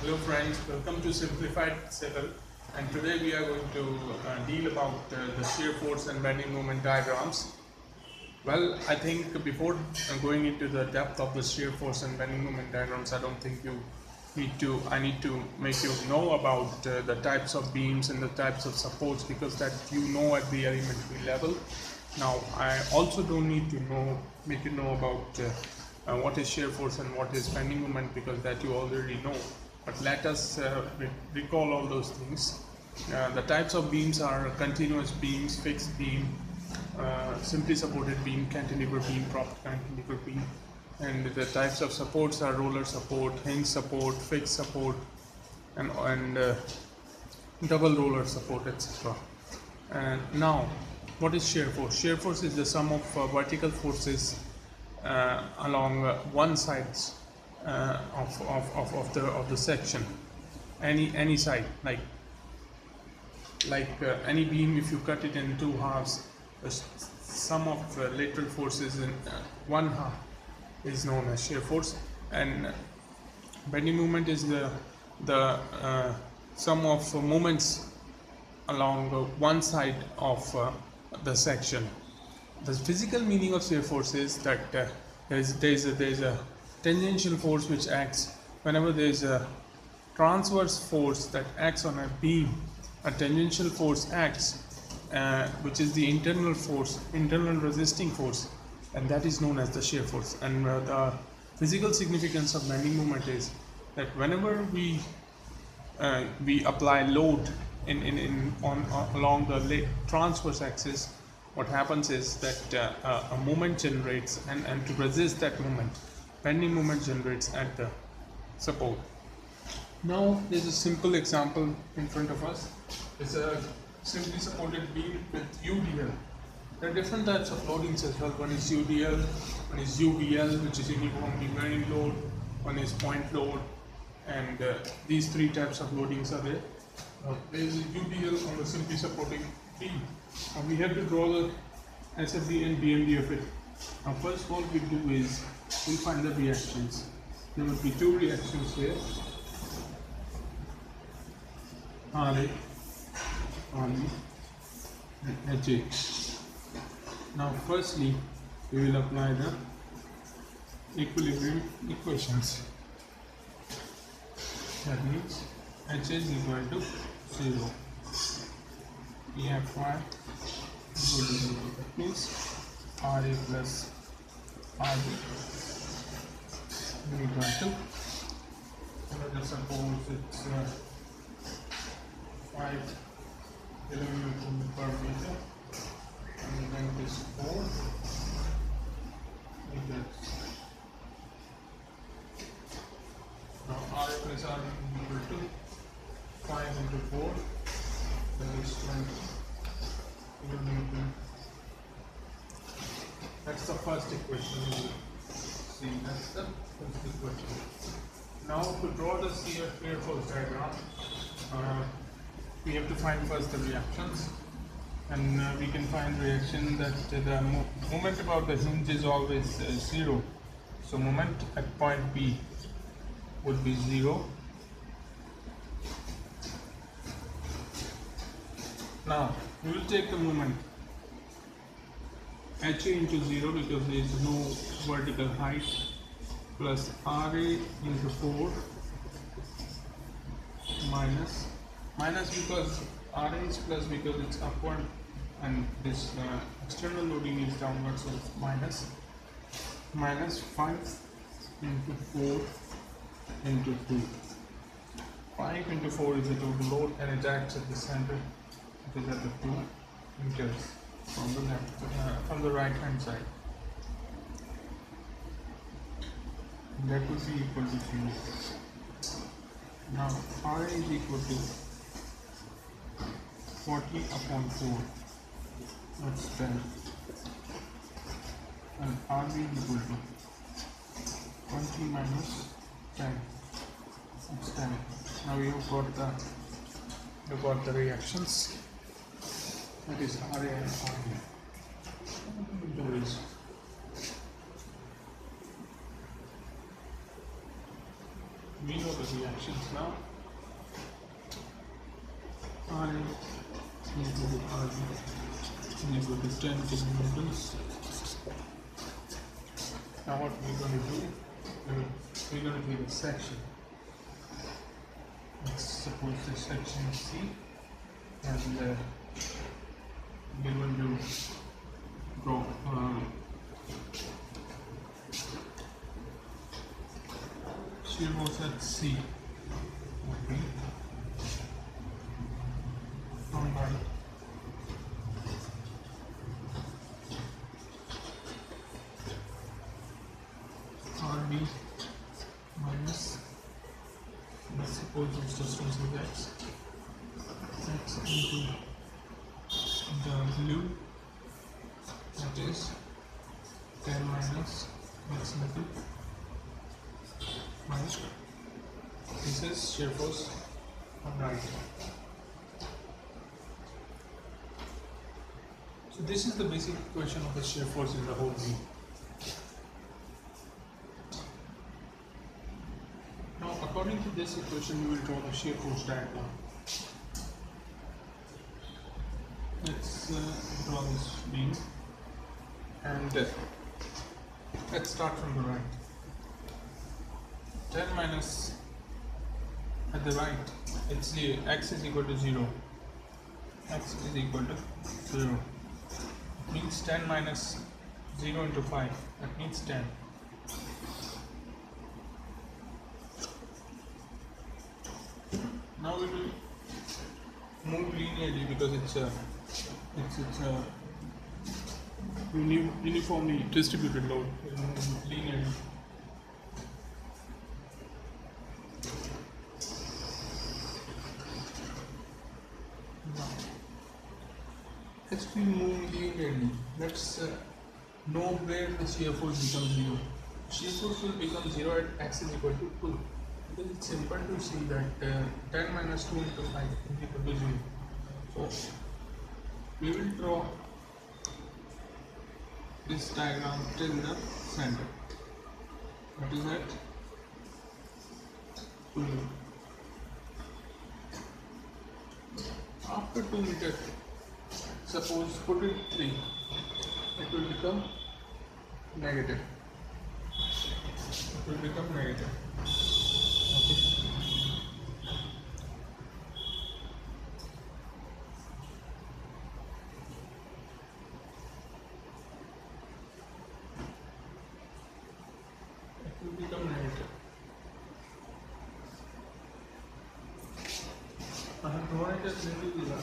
Hello friends, welcome to Simplified Civil, and today we are going to deal about the shear force and bending moment diagrams. Well, I think before going into the depth of the shear force and bending moment diagrams, I don't think I need to make you know about the types of beams and the types of supports, because that you know at the elementary level. Now, I also don't need to make you know about what is shear force and what is bending moment, because that you already know. But let us recall all those things. The types of beams are continuous beams, fixed beam, simply supported beam, cantilever beam, propped cantilever beam. And the types of supports are roller support, hinge support, fixed support, and double roller support, etc. And now, what is shear force? Shear force is the sum of vertical forces along one side of the section, any side, any beam. If you cut it in two halves, the sum of lateral forces in one half is known as shear force, and bending moment is the sum of moments along one side of the section. The physical meaning of shear force is that there is a tangential force which acts whenever there is a transverse force that acts on a beam. A tangential force acts, which is the internal force, internal resisting force, and that is known as the shear force. And the physical significance of bending moment is that whenever we apply load along the transverse axis, what happens is that a moment generates, and to resist that moment, bending moment generates at the support. Now there's a simple example in front of us. It's a simply supported beam with UDL. There are different types of loadings as well. One is UDL, one is UVL, which is uniformly varying load, one is point load, and these three types of loadings are there. There is a UDL on the simply supporting beam. Now we have to draw the SFD and BMD of it. Now first what we do is we find the reactions. There will be two reactions here, RA, RB, and HA. Now firstly we will apply the equilibrium equations. That means H is equal to 0. EFY is equal to 0. That means RA plus RB is equal to, let us suppose it's 5 kN per meter, and then it is 4 meters. Now R plus R is equal to 5 into 4, that is 20 kN. That's the first equation. See, that's the first equation. Now to draw the shear force diagram, we have to find first the reactions, and we can find reaction that the moment about the hinge is always 0. So moment at point B would be 0. Now we will take the moment HA into 0 because there is no vertical height, plus RA into 4 minus because RA is plus because it's upward and this external loading is downward, so it's minus 5 into 4 into 2. 5 into 4 is the total load, and it acts at the center. It is at the 2 meters from the left, from the right hand side. That would be equal to 0. Now RA is equal to 40 upon 4. That's 10. And RB is equal to 20 minus 10. That's 10. Now we have got the reactions. That is RA and RB. There is we know the reactions now. R is equal to RB is equal to 10 kilonewtons. Now what we're going to do, we're going to take a section. Let's suppose this section is C, and we're going to draw shear force at C. Okay. From by RB minus, let's suppose this distance is x into the blue, that is 10 minus x into minus. This is shear force on right. So this is the basic equation of the shear force in the whole beam. Now according to this equation we will draw the shear force diagram. Let's draw this beam, and let's start from the right. 10 minus, at the right, it's 0, x is equal to 0. X is equal to 0. It means 10 minus 0 into 5. That means 10. Now we will move linearly because it's a uniformly distributed load. We'll move linearly. Let's be moving linearly. Let's know where the shear force becomes 0. Shear force will become 0 at x is equal to 2. Because it's simple to see that 10 minus 2 into 5 is equal to 0. So we will draw this diagram till the center. That is at 2 meters. After 2 meters, suppose put it 3, it will become negative. It will become negative. Okay. It will become negative. I have drawn it as little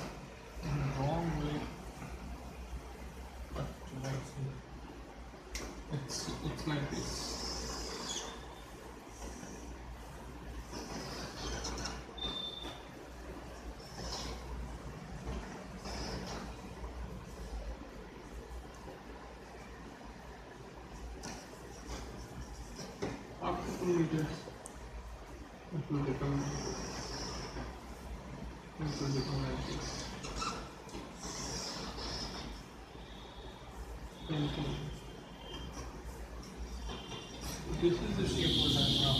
in the wrong way. But let's see. It's like this. After 2 meters, it will become like this. This is the shear force diagram.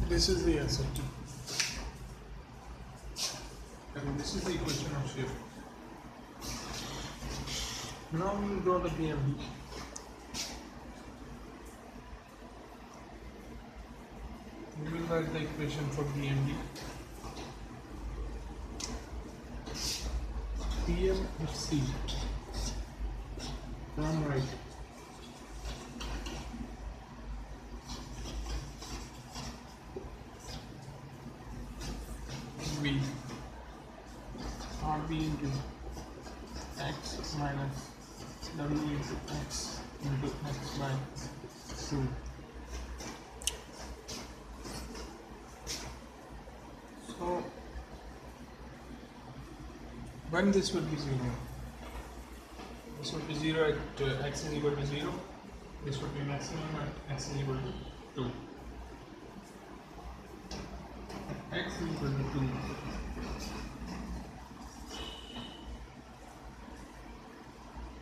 This is the SFT. And this is the equation of shear force. Now we will draw the BMD. We will write the equation for BMD. PM of C from right. V RB into x minus W into x by 2. So when this will be 0, this will be 0 at x is equal to 0, this will be maximum at x is equal to 2. At x is equal to 2,